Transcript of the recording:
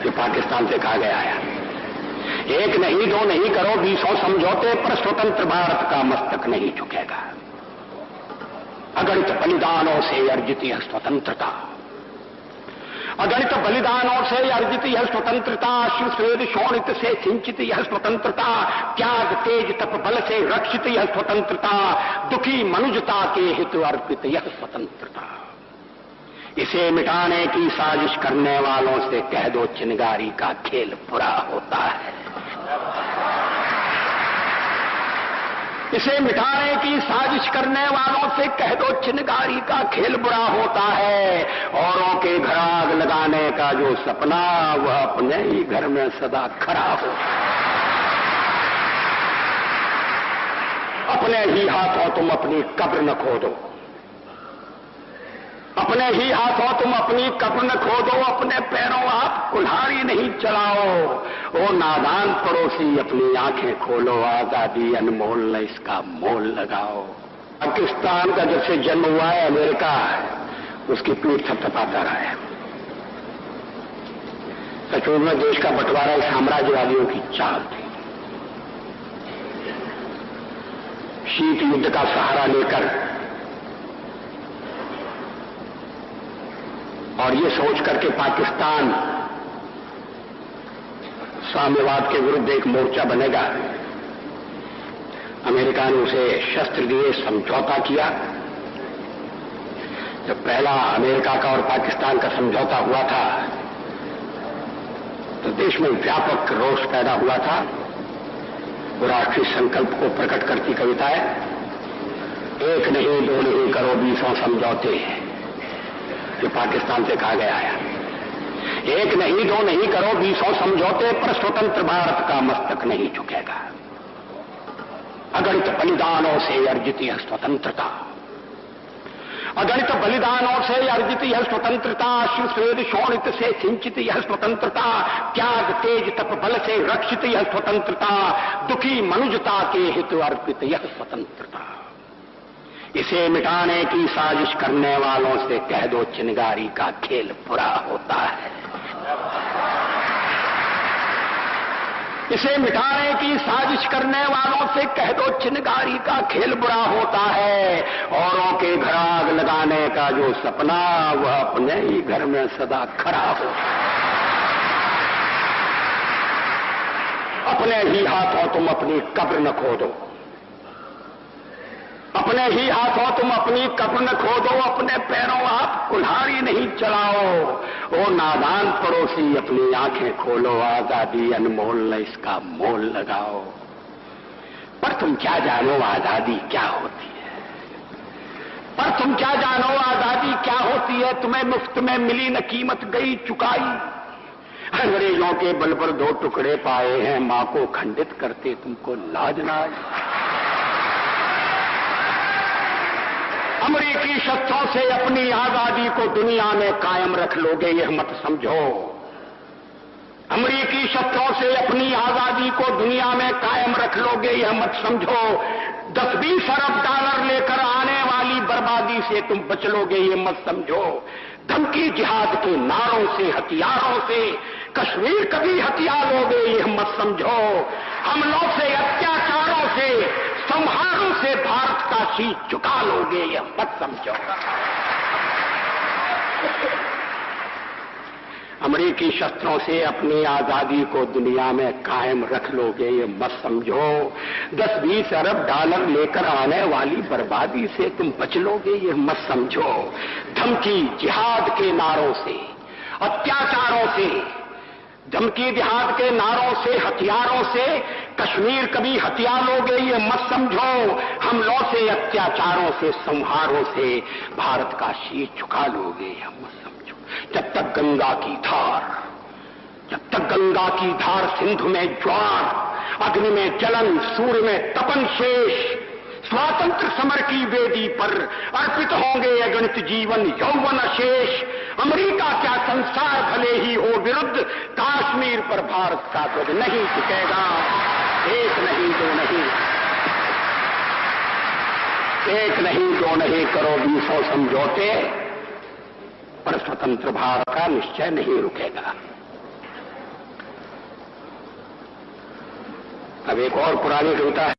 जो पाकिस्तान से कहा गया है। एक नहीं, दो नहीं, करो 20 समझौते, पर स्वतंत्र भारत का मस्तक नहीं झुकेगा। अगणित बलिदानों से अर्जित यह स्वतंत्रता, अगणित बलिदानों से अर्जित यह स्वतंत्रता, श्वेद शोणित से सिंचित यह स्वतंत्रता, त्याग तेज तप बल से रक्षित यह स्वतंत्रता, दुखी मनुजता के हित अर्पित यह स्वतंत्रता। इसे मिटाने की साजिश करने वालों से कह दो चिनगारी का खेल बुरा होता है। इसे मिटाने की साजिश करने वालों से कह दो चिनगारी का खेल बुरा होता है। औरों के घर आग लगाने का जो सपना, वह अपने ही घर में सदा खड़ा हो। अपने ही हाथों तुम अपनी कब्र न खोदो, अपने ही हाथों तुम अपनी कब्र न खोदो, अपने पैरों आप कुल्हाड़ी नहीं चलाओ। ओ नादान पड़ोसी अपनी आंखें खोलो, आजादी अनमोल न इसका मोल लगाओ। पाकिस्तान का जब से जन्म हुआ है अमेरिका उसकी पीठ थपथपाता रहा है। सचमुच में देश का बंटवारा साम्राज्यवादियों की चाल थी। शीत युद्ध का सहारा लेकर और ये सोच करके पाकिस्तान साम्यवाद के विरुद्ध एक मोर्चा बनेगा, अमेरिका ने उसे शस्त्र दिए, समझौता किया। जब पहला अमेरिका का और पाकिस्तान का समझौता हुआ था तो देश में व्यापक रोष पैदा हुआ था। वो राष्ट्रीय संकल्प को प्रकट करती कविताएं, एक नहीं, दो नहीं, करो 20 समझौते, जो पाकिस्तान से कहा गया है। एक नहीं, दो नहीं, करो 20 समझौते, पर स्वतंत्र भारत का मस्तक नहीं झुकेगा। अगणित बलिदानों से अर्जित यह स्वतंत्रता, अगणित बलिदानों से अर्जित यह स्वतंत्रता, श्वेद शोणित से सिंचित यह स्वतंत्रता, त्याग तेज तप बल से रक्षित यह स्वतंत्रता, दुखी मनुजता के हित अर्पित यह स्वतंत्रता। इसे मिटाने की साजिश करने वालों से कह दो चिनगारी का खेल बुरा होता है। इसे मिटाने की साजिश करने वालों से कह दो चिनगारी का खेल बुरा होता है। औरों के घर आग लगाने का जो सपना, वह अपने ही घर में सदा खड़ा हो। अपने ही हाथों तुम अपनी कब्र न खोदो, अपने ही हाथों तुम अपनी कब्र न खोदो, अपने पैरों आप कुल्हाड़ी नहीं चलाओ। ओ नादान पड़ोसी अपनी आंखें खोलो, आजादी अनमोल न इसका मोल लगाओ। पर तुम क्या जानो आजादी क्या होती है, पर तुम क्या जानो आजादी क्या होती है। तुम्हें मुफ्त में मिली न कीमत गई चुकाई, अंग्रेजों के बल पर 2 टुकड़े पाए हैं, मां को खंडित करते तुमको लाज ना आई। अमेरिकी शस्त्रों से अपनी आजादी को दुनिया में कायम रख लोगे, यह मत समझो। अमेरिकी शस्त्रों से अपनी आजादी को दुनिया में कायम रख लोगे, यह मत समझो। 10-20 अरब डॉलर लेकर आने वाली बर्बादी से तुम बच लोगे, यह मत समझो। धमकी जिहाद के नारों से, हथियारों से कश्मीर कभी हथिया लोगे, यह मत समझो। हमलों से, अत्याचारों से, संहारों से भारत का शीश झुका लोगे, यह मत समझो। अमेरिकी शस्त्रों से अपनी आजादी को दुनिया में कायम रख लोगे, ये मत समझो। 10-20 अरब डॉलर लेकर आने वाली बर्बादी से तुम बच लोगे, ये मत समझो। धमकी जिहाद के नारों से, अत्याचारों से, धमकी जिहाद के नारों से, हथियारों से कश्मीर कभी हथिया लोगे, ये मत समझो। हमलों से, अत्याचारों से, संहारों से भारत का शीश झुका लोगे, यह मत समझो। जब तक गंगा की धार, जब तक गंगा की धार सिंधु में ज्वार, अग्नि में जलन, सूर्य में तपन शेष, स्वातंत्र समर की वेदी पर अर्पित होंगे अगणित जीवन यौवन शेष। अमेरिका क्या संसार भले ही हो विरुद्ध, कश्मीर पर भारत का ध्वज नहीं झुकेगा। एक नहीं, दो नहीं, एक नहीं, दो नहीं, करो 20 समझौते, पर स्वतंत्र भारत का निश्चय नहीं रुकेगा। अब एक और पुरानी कविता है।